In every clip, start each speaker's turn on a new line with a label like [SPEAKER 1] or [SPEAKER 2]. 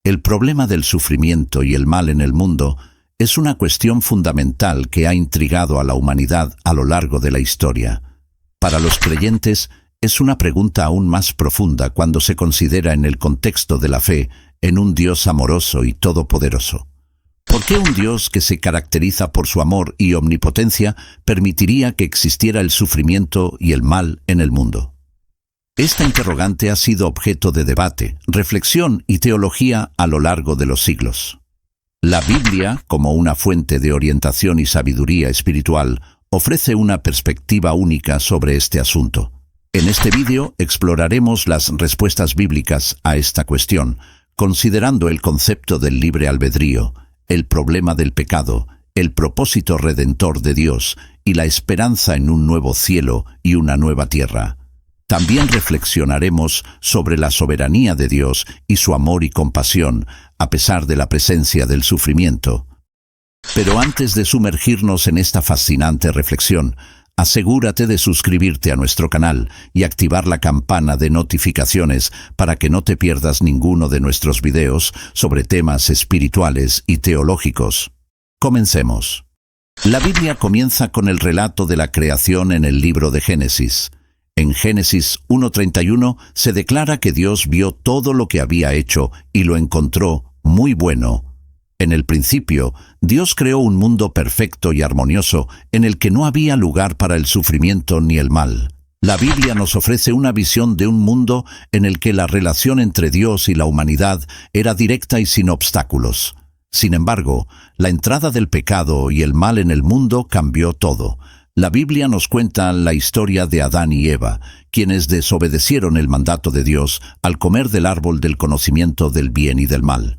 [SPEAKER 1] El problema del sufrimiento y el mal en el mundo es una cuestión fundamental que ha intrigado a la humanidad a lo largo de la historia. Para los creyentes, es una pregunta aún más profunda cuando se considera en el contexto de la fe en un Dios amoroso y todopoderoso. ¿Por qué un Dios que se caracteriza por su amor y omnipotencia permitiría que existiera el sufrimiento y el mal en el mundo? Esta interrogante ha sido objeto de debate, reflexión y teología a lo largo de los siglos. La Biblia, como una fuente de orientación y sabiduría espiritual, ofrece una perspectiva única sobre este asunto. En este vídeo exploraremos las respuestas bíblicas a esta cuestión, considerando el concepto del libre albedrío, el problema del pecado, el propósito redentor de Dios y la esperanza en un nuevo cielo y una nueva tierra. También reflexionaremos sobre la soberanía de Dios y su amor y compasión, a pesar de la presencia del sufrimiento. Pero antes de sumergirnos en esta fascinante reflexión, asegúrate de suscribirte a nuestro canal y activar la campana de notificaciones para que no te pierdas ninguno de nuestros videos sobre temas espirituales y teológicos. Comencemos. La Biblia comienza con el relato de la creación en el libro de Génesis. En Génesis 1:31 se declara que Dios vio todo lo que había hecho y lo encontró muy bueno. En el principio, Dios creó un mundo perfecto y armonioso en el que no había lugar para el sufrimiento ni el mal. La Biblia nos ofrece una visión de un mundo en el que la relación entre Dios y la humanidad era directa y sin obstáculos. Sin embargo, la entrada del pecado y el mal en el mundo cambió todo. La Biblia nos cuenta la historia de Adán y Eva, quienes desobedecieron el mandato de Dios al comer del árbol del conocimiento del bien y del mal.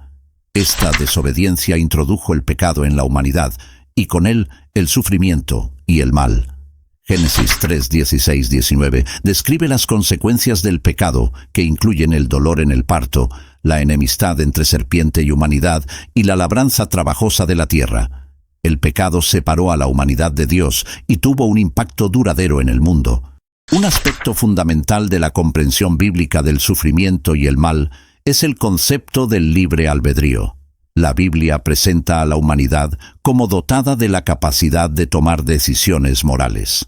[SPEAKER 1] Esta desobediencia introdujo el pecado en la humanidad y con él el sufrimiento y el mal. Génesis 3:16-19 describe las consecuencias del pecado, que incluyen el dolor en el parto, la enemistad entre serpiente y humanidad y la labranza trabajosa de la tierra. El pecado separó a la humanidad de Dios y tuvo un impacto duradero en el mundo. Un aspecto fundamental de la comprensión bíblica del sufrimiento y el mal es el concepto del libre albedrío. La Biblia presenta a la humanidad como dotada de la capacidad de tomar decisiones morales.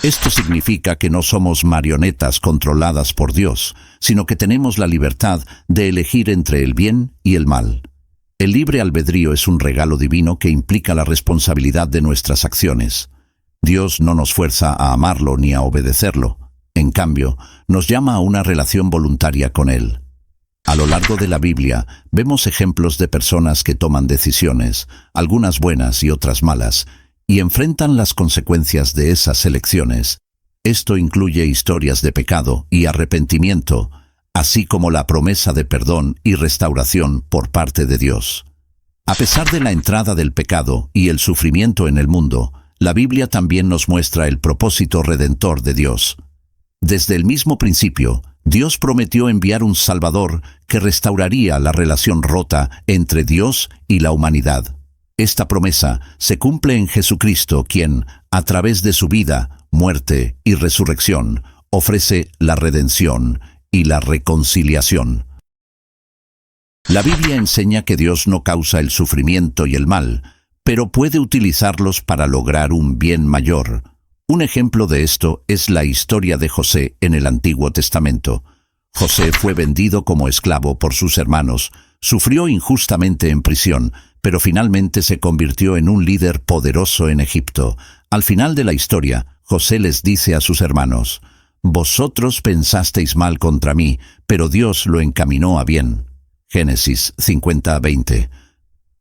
[SPEAKER 1] Esto significa que no somos marionetas controladas por Dios, sino que tenemos la libertad de elegir entre el bien y el mal. El libre albedrío es un regalo divino que implica la responsabilidad de nuestras acciones. Dios no nos fuerza a amarlo ni a obedecerlo. En cambio, nos llama a una relación voluntaria con Él. A lo largo de la Biblia, vemos ejemplos de personas que toman decisiones, algunas buenas y otras malas, y enfrentan las consecuencias de esas elecciones. Esto incluye historias de pecado y arrepentimiento, así como la promesa de perdón y restauración por parte de Dios. A pesar de la entrada del pecado y el sufrimiento en el mundo, la Biblia también nos muestra el propósito redentor de Dios. Desde el mismo principio, Dios prometió enviar un Salvador que restauraría la relación rota entre Dios y la humanidad. Esta promesa se cumple en Jesucristo, quien, a través de su vida, muerte y resurrección, ofrece la redención y la reconciliación. La Biblia enseña que Dios no causa el sufrimiento y el mal, pero puede utilizarlos para lograr un bien mayor. Un ejemplo de esto es la historia de José en el Antiguo Testamento. José fue vendido como esclavo por sus hermanos, sufrió injustamente en prisión, pero finalmente se convirtió en un líder poderoso en Egipto. Al final de la historia, José les dice a sus hermanos: «Vosotros pensasteis mal contra mí, pero Dios lo encaminó a bien». Génesis 50:20.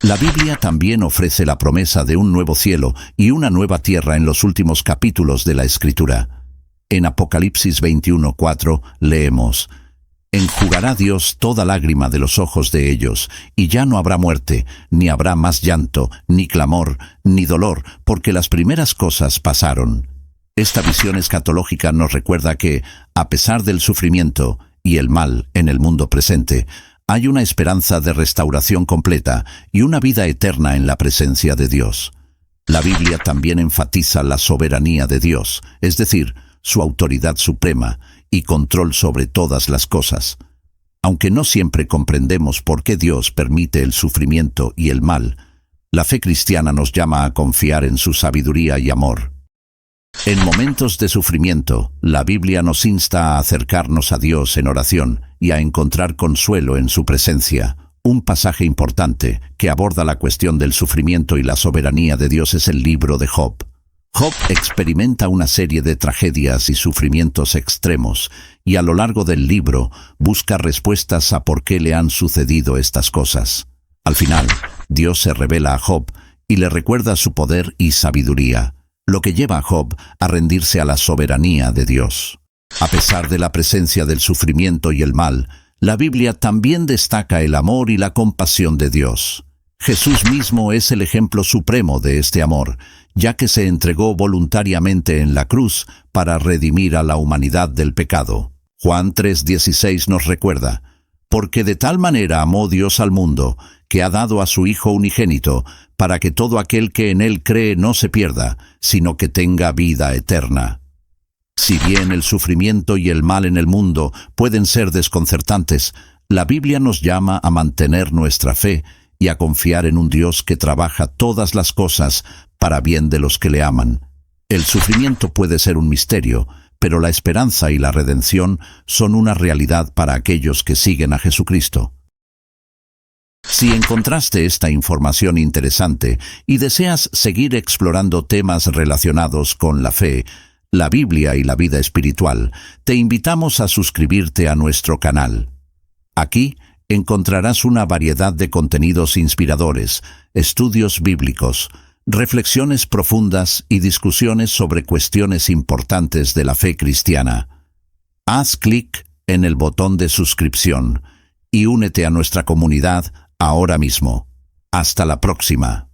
[SPEAKER 1] La Biblia también ofrece la promesa de un nuevo cielo y una nueva tierra en los últimos capítulos de la Escritura. En Apocalipsis 21:4 leemos: «Enjugará Dios toda lágrima de los ojos de ellos, y ya no habrá muerte, ni habrá más llanto, ni clamor, ni dolor, porque las primeras cosas pasaron». Esta visión escatológica nos recuerda que, a pesar del sufrimiento y el mal en el mundo presente, hay una esperanza de restauración completa y una vida eterna en la presencia de Dios. La Biblia también enfatiza la soberanía de Dios, es decir, su autoridad suprema y control sobre todas las cosas. Aunque no siempre comprendemos por qué Dios permite el sufrimiento y el mal, la fe cristiana nos llama a confiar en su sabiduría y amor. En momentos de sufrimiento, la Biblia nos insta a acercarnos a Dios en oración y a encontrar consuelo en su presencia. Un pasaje importante que aborda la cuestión del sufrimiento y la soberanía de Dios es el libro de Job. Job experimenta una serie de tragedias y sufrimientos extremos, y a lo largo del libro busca respuestas a por qué le han sucedido estas cosas. Al final, Dios se revela a Job y le recuerda su poder y sabiduría, lo que lleva a Job a rendirse a la soberanía de Dios. A pesar de la presencia del sufrimiento y el mal, la Biblia también destaca el amor y la compasión de Dios. Jesús mismo es el ejemplo supremo de este amor, ya que se entregó voluntariamente en la cruz para redimir a la humanidad del pecado. Juan 3:16 nos recuerda: porque de tal manera amó Dios al mundo, que ha dado a su Hijo unigénito, para que todo aquel que en él cree no se pierda, sino que tenga vida eterna. Si bien el sufrimiento y el mal en el mundo pueden ser desconcertantes, la Biblia nos llama a mantener nuestra fe y a confiar en un Dios que trabaja todas las cosas para bien de los que le aman. El sufrimiento puede ser un misterio, pero la esperanza y la redención son una realidad para aquellos que siguen a Jesucristo. Si encontraste esta información interesante y deseas seguir explorando temas relacionados con la fe, la Biblia y la vida espiritual, te invitamos a suscribirte a nuestro canal. Aquí encontrarás una variedad de contenidos inspiradores, estudios bíblicos, reflexiones profundas y discusiones sobre cuestiones importantes de la fe cristiana. Haz clic en el botón de suscripción y únete a nuestra comunidad ahora mismo. Hasta la próxima.